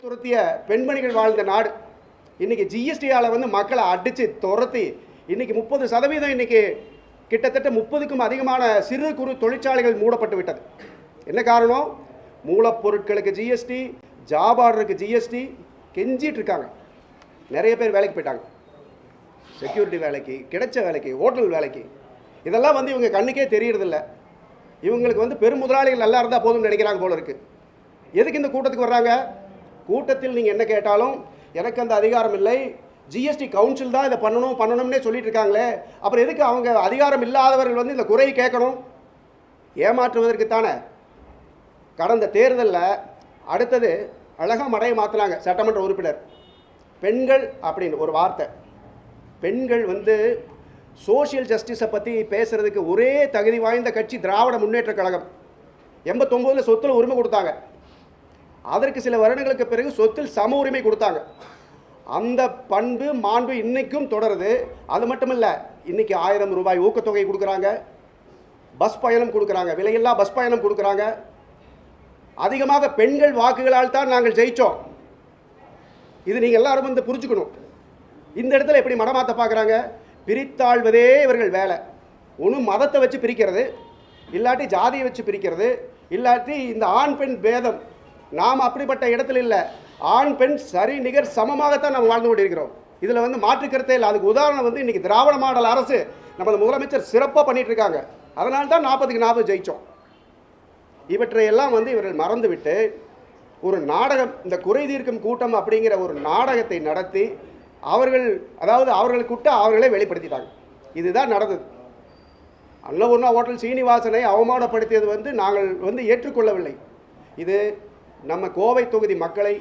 துரத்திய பெண்மணிகள் வாழ்ந்த நாடு. இன்னைக்கு ஜிஎஸ்டியால் வந்து மக்களை அடித்து துரத்தி இன்னைக்கு 30% இன்னைக்கு கிட்டத்தட்ட 30க்கும் அதிகமான சிறு குறு தொழிற்சாலைகள் மூடப்பட்டு விட்டது. என்ன காரணம்? மூலப்பொருட்களுக்கு ஜிஎஸ்டி, ஜாப் ஆர்டருக்கு ஜிஎஸ்டி, கெஞ்சிட்டு இருக்காங்க. நிறைய பேர் வேலைக்கு போயிட்டாங்க, செக்யூரிட்டி வேலைக்கு, கிடைச்ச வேலைக்கு, ஹோட்டல் வேலைக்கு. இதெல்லாம் வந்து இவங்க கண்ணுக்கே தெரியறதில்ல. இவங்களுக்கு வந்து பெரும் முதலாளிகள் நல்லா இருந்தால் போதும்னு நினைக்கிறாங்க போல இருக்குது. எதுக்கு இந்த கூட்டத்துக்கு வர்றாங்க? கூட்டத்தில் நீங்கள் என்ன கேட்டாலும் எனக்கு அந்த அதிகாரம் இல்லை, ஜிஎஸ்டி கவுன்சில் தான் இதை பண்ணணும்னே சொல்லிட்டு இருக்காங்களே, அப்புறம் எதுக்கு அவங்க அதிகாரம் இல்லாதவர்கள் வந்து இந்த குறையை கேட்கணும்? ஏமாற்றுவதற்கு தானே. கடந்த தேர்தலில் அடுத்தது அழகாக மடையை மாற்றினாங்க சட்டமன்ற உறுப்பினர். பெண்கள் அப்படின்னு ஒரு வார்த்தை. பெண்கள் வந்து சோஷியல் ஜஸ்டிஸை பற்றி பேசுகிறதுக்கு ஒரே தகுதி வாய்ந்த கட்சி திராவிட முன்னேற்ற கழகம். 89 சொத்தில் உரிமை கொடுத்தாங்க. அதற்கு சில வருடங்களுக்கு பிறகு சொத்தில் சம உரிமை கொடுத்தாங்க. அந்த பண்பு மாண்பு இன்னைக்கும் தொடருது. அது மட்டும் இல்லை, இன்னைக்கு 1000 ரூபாய் ஊக்கத்தொகை கொடுக்குறாங்க, பஸ் பயணம் கொடுக்குறாங்க, விலையில்லா பஸ் பயணம் கொடுக்குறாங்க. அதிகமாக பெண்கள் வாக்குகளால் தான் நாங்கள் ஜெயித்தோம். இது நீங்கள் எல்லாரும் வந்து புரிஞ்சுக்கணும். இந்த இடத்துல எப்படி மடமாற்ற பார்க்குறாங்க? பிரித்தாழ்வதே இவர்கள் வேலை. ஒன்று மதத்தை வச்சு பிரிக்கிறது, இல்லாட்டி ஜாதியை வச்சு பிரிக்கிறது, இல்லாட்டி இந்த ஆண் பெண் பேதம். நாம் அப்படிப்பட்ட இடத்துல இல்லை. ஆண் பெண் சரி நிகர் சமமாகத்தான் நாம் வாழ்ந்து கொண்டிருக்கிறோம். இதில் வந்து மாற்றுக்கருத்தே இல்லை. அதுக்கு உதாரணம் வந்து இன்றைக்கி திராவிட மாடல் அரசு நமது முதலமைச்சர் சிறப்பாக பண்ணிகிட்டு இருக்காங்க. அதனால தான் 40க்கு 40 ஜெயித்தோம். இவற்றையெல்லாம் வந்து இவர்கள் மறந்துவிட்டு ஒரு நாடகம், இந்த குறை தீர்க்கும் கூட்டம் அப்படிங்கிற ஒரு நாடகத்தை நடத்தி அவர்களுக்கு அவர்களே வெளிப்படுத்திட்டாங்க. இதுதான் நடந்தது. அன்னபூர்ணா ஹோட்டல் சீனிவாசனை அவமானப்படுத்தியது வந்து நாங்கள் வந்து ஏற்றுக்கொள்ளவில்லை. இது நம்ம கோவை தொகுதி மக்களை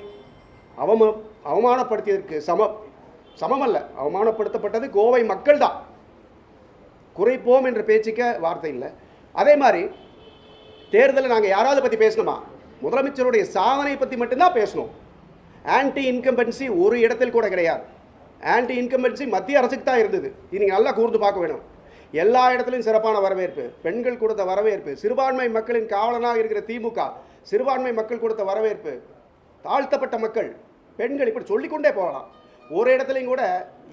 அவமானப்படுத்தியதற்கு சமமல்ல. அவமானப்படுத்தப்பட்டது கோவை மக்கள் தான். குறைப்போம் என்ற பேச்சுக்க வார்த்தை இல்லை. அதே மாதிரி தேர்தலில் நாங்கள் யாராவது பற்றி பேசணுமா? முதலமைச்சருடைய சாதனை பற்றி மட்டும்தான் பேசணும். ஆன்டி இன்கம்பன்சி ஒரு இடத்தில் கூட கிடையாது. ஆன்டி இன்கம்பன்சி மத்திய அரசுக்கு தான் இருந்தது. இது நீங்கள் நல்லா கூர்ந்து பார்க்க வேணும். எல்லா இடத்துலையும் சிறப்பான வரவேற்பு, பெண்கள் கொடுத்த வரவேற்பு, சிறுபான்மை மக்களின் காவலனாக இருக்கிற திமுக சிறுபான்மை மக்கள் கொடுத்த வரவேற்பு, தாழ்த்தப்பட்ட மக்கள், பெண்கள், இப்படி சொல்லிக்கொண்டே போகலாம். ஒரு இடத்துலையும் கூட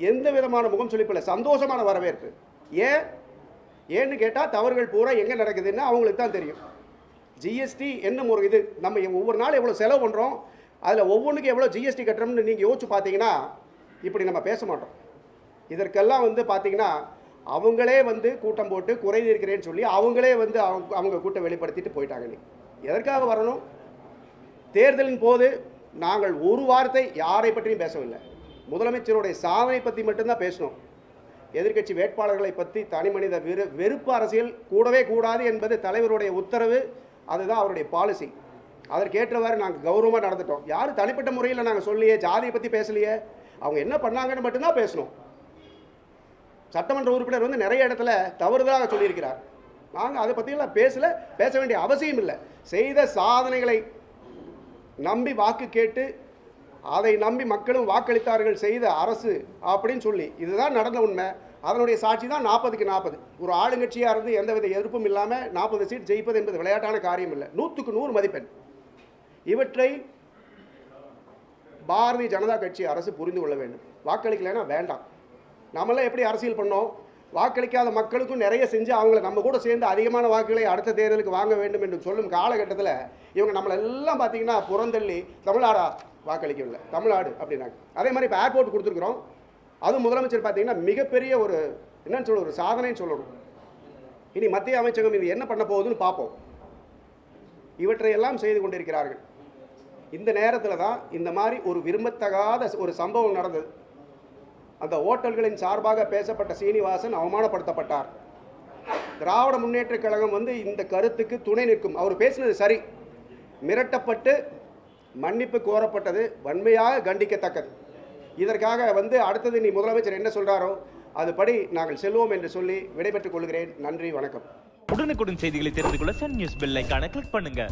எந்த விதமான முகம் சொல்லிப்பில்லை, சந்தோஷமான வரவேற்பு. ஏன்னு கேட்டால் தவறுகள் பூரா எங்கே நடக்குதுன்னு அவங்களுக்கு தான் தெரியும். ஜிஎஸ்டி என்னும் ஒரு இது, நம்ம ஒவ்வொரு நாள் எவ்வளோ செலவு பண்ணுறோம், அதில் ஒவ்வொன்றுக்கும் எவ்வளோ ஜிஎஸ்டி கட்டுறோம்னு நீங்கள் யோசிச்சு பார்த்தீங்கன்னா இப்படி நம்ம பேச மாட்டோம். இதற்கெல்லாம் வந்து பார்த்தீங்கன்னா அவங்களே வந்து கூட்டம் போட்டு குறை இருக்கிறேன்னு சொல்லி அவங்களே வந்து அவங்க கூட்டம் வெளிப்படுத்திட்டு போயிட்டாங்க. நீ எதற்காக வரணும்? தேர்தலின் போது நாங்கள் ஒரு வார்த்தை யாரை பற்றியும் பேசவில்லை. முதலமைச்சருடைய சாதனை பற்றி மட்டும்தான் பேசணும். எதிர்க்கட்சி வேட்பாளர்களை பற்றி தனி மனித வெறுப்பு அரசியல் கூடவே கூடாது என்பது தலைவருடைய உத்தரவு. அதுதான் அவருடைய பாலிசி. அதற்கேற்றவாறு நாங்கள் கௌரவமாக நடந்துட்டோம். யாரும் தனிப்பட்ட முறையில் நாங்கள் சொல்லியே, ஜாதியை பற்றி பேசலையே, அவங்க என்ன பண்ணாங்கன்னு மட்டும்தான் பேசணும். சட்டமன்ற உறுப்பினர் வந்து நிறைய இடத்துல தவறுதலாக சொல்லியிருக்கிறார். நாங்கள் அதை பற்றியெல்லாம் பேச வேண்டிய அவசியம் இல்லை. செய்த சாதனைகளை நம்பி வாக்கு கேட்டு அதை நம்பி மக்களும் வாக்களித்தார்கள் செய்த அரசு அப்படின்னு சொல்லி இதுதான் நடந்த உண்மை. அதனுடைய சாட்சி தான் 40க்கு 40. ஒரு ஆளுங்கட்சியாக இருந்து எந்தவித எதிர்ப்பும் இல்லாமல் 40 சீட் ஜெயிப்பது என்பது விளையாட்டான காரியம் இல்லை. 100க்கு 100 மதிப்பெண். இவற்றை பாரதிய ஜனதா கட்சி அரசு புரிந்து கொள்ள வேண்டும். வாக்களிக்கலைன்னா வேண்டாம். நம்மளாம் எப்படி அரசியல் பண்ணோம்? வாக்களிக்காத மக்களுக்கும் நிறைய செஞ்சு அவங்களை நம்ம கூட சேர்ந்து அதிகமான வாக்குகளை அடுத்த தேர்தலுக்கு வாங்க வேண்டும் என்று சொல்லும் காலகட்டத்தில் இவங்க நம்மளெல்லாம் பார்த்தீங்கன்னா புறந்தள்ளி தமிழ்நாடா வாக்களிக்கவில்லை, தமிழ்நாடு அப்படின்னாங்க. அதே மாதிரி இப்போ ஏர்போர்ட் கொடுத்துருக்குறோம். அதுவும் முதலமைச்சர் பார்த்தீங்கன்னா மிகப்பெரிய ஒரு என்னன்னு சொல்ல ஒரு சாதனைன்னு சொல்லணும். இனி மத்திய அமைச்சகம் இது என்ன பண்ண போகுதுன்னு பார்ப்போம். இவற்றையெல்லாம் செய்து கொண்டிருக்கிறார்கள். இந்த நேரத்தில் தான் இந்த மாதிரி ஒரு விரும்பத்தகாத ஒரு சம்பவம் நடந்தது. அந்த ஓட்டல்களின் சார்பாக பேசப்பட்ட சீனிவாசன் அவமானப்படுத்தப்பட்டார். திராவிட முன்னேற்ற கழகம் வந்து இந்த கருத்துக்கு துணை நிற்கும். அவர் பேசினது சரி, மிரட்டப்பட்டு மன்னிப்பு கோரப்பட்டது வன்மையாக கண்டிக்கத்தக்கது. இதற்காக வந்து அடுத்தது நீ முதலமைச்சர் என்ன சொல்கிறாரோ அதுபடி நாங்கள் செல்வோம் என்று சொல்லி விடைபெற்றுக் கொள்கிறேன். நன்றி, வணக்கம். உடனுக்குடன் செய்திகளை தெரிந்து கொள்ள சன் நியூஸ் பெல் ஐகானை கிளிக் பண்ணுங்க.